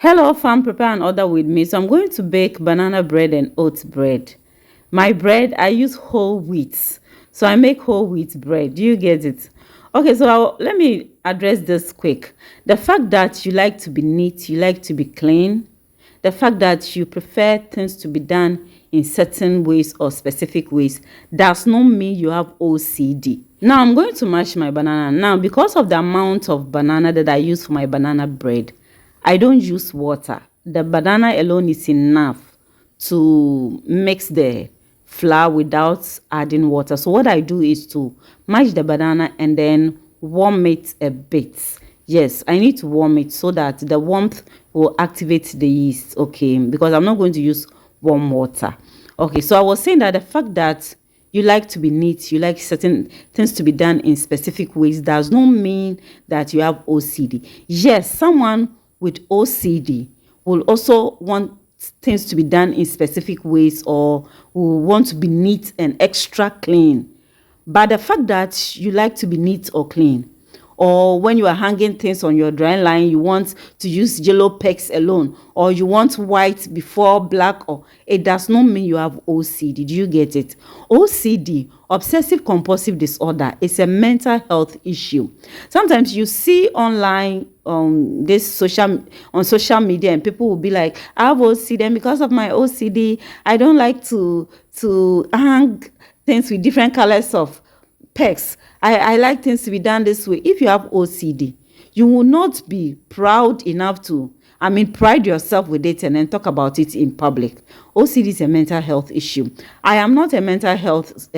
Hello, fam, prepare and order with me. So I'm going to bake banana bread and oat bread. My bread, I use whole wheat. So I make whole wheat bread. Do you get it? Okay, so let me address this quick. The fact that you like to be neat, you like to be clean, the fact that you prefer things to be done in certain ways or specific ways does not mean you have OCD. Now I'm going to mash my banana. Now, because of the amount of banana that I use for my banana bread, I don't use water. The banana alone is enough to mix the flour without adding water. So what I do is to mash the banana and then warm it a bit. Yes, I need to warm it so that the warmth will activate the yeast, okay? Because I'm not going to use warm water. Okay, so I was saying that the fact that you like to be neat, you like certain things to be done in specific ways does not mean that you have OCD. Yes, someone with OCD will also want things to be done in specific ways or will want to be neat and extra clean. But the fact that you like to be neat or clean, or when you are hanging things on your drying line, you want to use yellow pegs alone, or you want white before black, or it does not mean you have OCD. Do you get it? OCD, obsessive compulsive disorder, is a mental health issue. Sometimes you see online on social media, and people will be like, I have OCD, and because of my OCD, I don't like to hang things with different colors of pegs. I like things to be done this way. If you have OCD, you will not be proud enough to, pride yourself with it and then talk about it in public. OCD is a mental health issue. I am not a mental health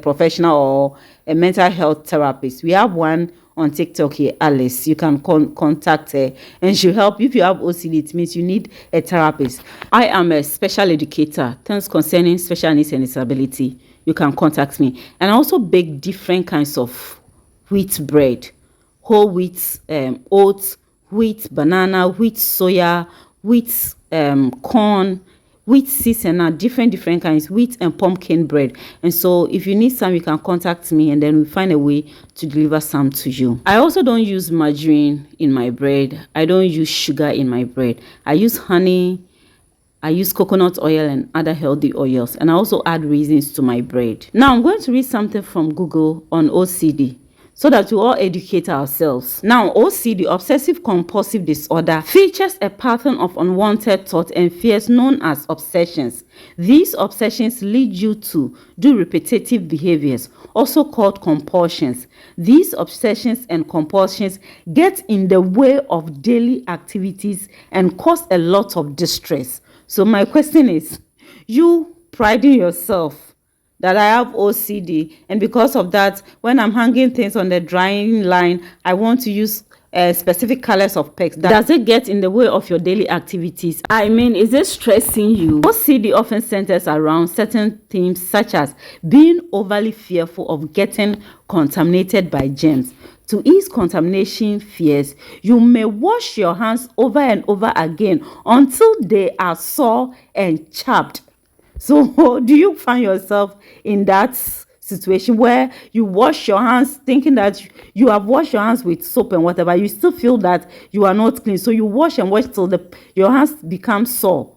professional or a mental health therapist. We have one on TikTok here, Alice. You can contact her and she'll help. If you have OCD, it means you need a therapist. I am a special educator, things concerning special needs and disability. You can contact me. And I also bake different kinds of wheat bread, whole wheat, oats, wheat, banana, wheat, soya, wheat, corn, wheat seeds, and different kinds, wheat and pumpkin bread. And so if you need some, you can contact me and then we find a way to deliver some to you. I also don't use margarine in my bread. I don't use sugar in my bread. I use honey, I use coconut oil and other healthy oils, and I also add raisins to my bread. Now I'm going to read something from Google on OCD so that we all educate ourselves. Now, OCD, obsessive compulsive disorder, features a pattern of unwanted thoughts and fears known as obsessions. These obsessions lead you to do repetitive behaviors, also called compulsions. These obsessions and compulsions get in the way of daily activities and cause a lot of distress. So my question is, you priding yourself that I have OCD, and because of that, when I'm hanging things on the drying line, I want to use specific colors of pegs. Does it get in the way of your daily activities? Is it stressing you? OCD often centers around certain themes such as being overly fearful of getting contaminated by germs. To ease contamination fears, you may wash your hands over and over again until they are sore and chapped. So do you find yourself in that situation where you wash your hands thinking that you have washed your hands with soap and whatever, you still feel that you are not clean, so you wash and wash till your hands become sore?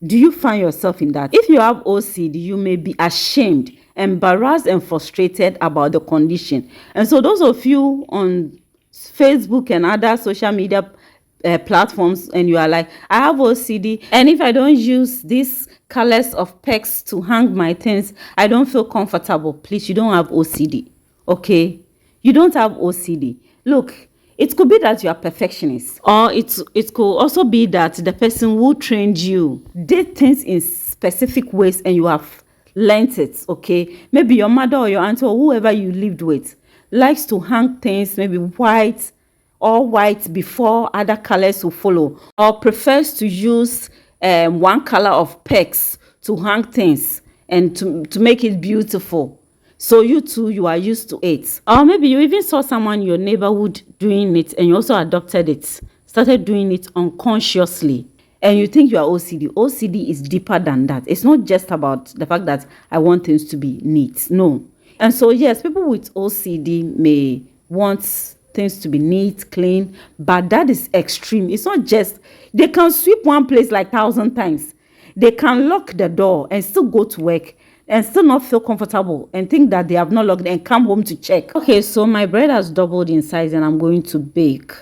Do you find yourself in that? If you have OCD, you may be ashamed, embarrassed, and frustrated about the condition. And so those of you on Facebook and other social media platforms, and you are like, I have OCD, and if I don't use these colors of pegs to hang my things, I don't feel comfortable. Please, you don't have OCD, okay? You don't have OCD. Look, it could be that you are perfectionist, or it could also be that the person who trained you did things in specific ways and you have learned it, okay? Maybe your mother or your aunt or whoever you lived with likes to hang things maybe white before other colors will follow, or prefers to use one color of pegs to hang things and to make it beautiful. So you too, you are used to it. Or maybe you even saw someone in your neighborhood doing it and you also adopted it, started doing it unconsciously, and you think you are OCD. OCD is deeper than that. It's not just about the fact that I want things to be neat. No. And so yes, people with OCD may want things to be neat, clean, but that is extreme. It's not just, they can sweep one place like 1,000 times. They can lock the door and still go to work and still not feel comfortable and think that they have not locked and come home to check. Okay, so my bread has doubled in size and I'm going to bake.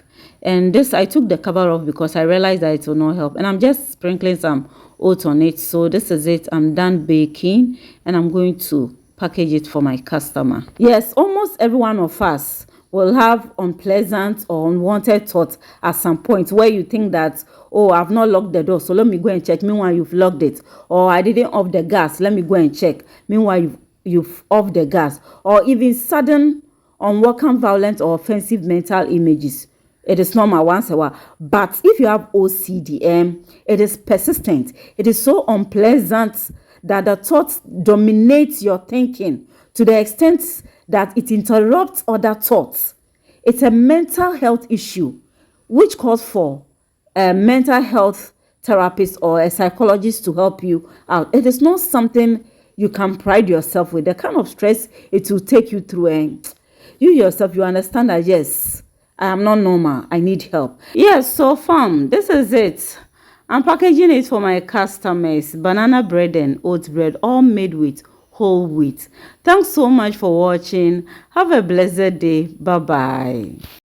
And this, I took the cover off because I realized that it will not help. And I'm just sprinkling some oats on it. So this is it. I'm done baking and I'm going to package it for my customer. Yes, almost every one of us will have unpleasant or unwanted thoughts at some point where you think that, oh, I've not locked the door, so let me go and check. Meanwhile, you've locked it. Or I didn't off the gas, let me go and check. Meanwhile, you've off the gas. Or even sudden, unwelcome, violent, or offensive mental images. It is normal once a while. But if you have OCD, it is persistent. It is so unpleasant that the thoughts dominate your thinking to the extent that it interrupts other thoughts. It's a mental health issue which calls for a mental health therapist or a psychologist to help you out. It is not something you can pride yourself with. The kind of stress it will take you through, and you yourself, you understand that, yes, I am not normal. I need help. Yes, so fam, this is it. I'm packaging it for my customers. Banana bread and oat bread, all made with whole wheat. Thanks so much for watching. Have a blessed day. Bye-bye.